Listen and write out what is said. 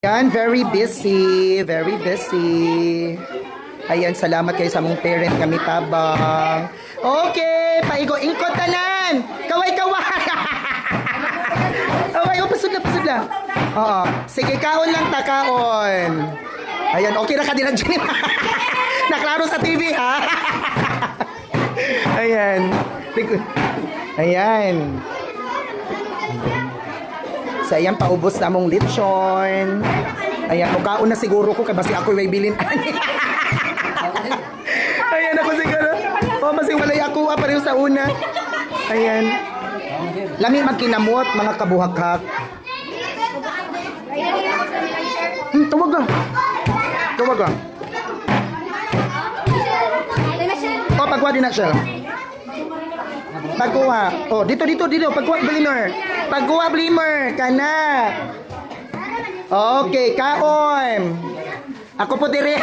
Yan, very busy. Very busy. Ayan, salamat kayo sa mong parent kami tabang. Okay, paigo. Ingkot tanan. Kaway-kaway. Okay, pasod lang. Oo. Sige, kaon lang ta, kaon. Ayan, okay na ka din ang Jenny. Naklaro sa TV, ha? Ayan. Ayan. So, ayan, paubos na mong lechon. Ayan, kaon na siguro ko, kasi ako may bilin. Ayan, ako siguro. O, masing walay ako, pareho sa una. Ayan. Lami magkinamot, mga kabuhak-hak. Tawag ka. Tawag ka. O, pagkuha din na siya. Pagkuha. O, dito. Pagkuha, Blimer. Pagkuha, Blimer. Kana. Okay, kaon. Ako po dire.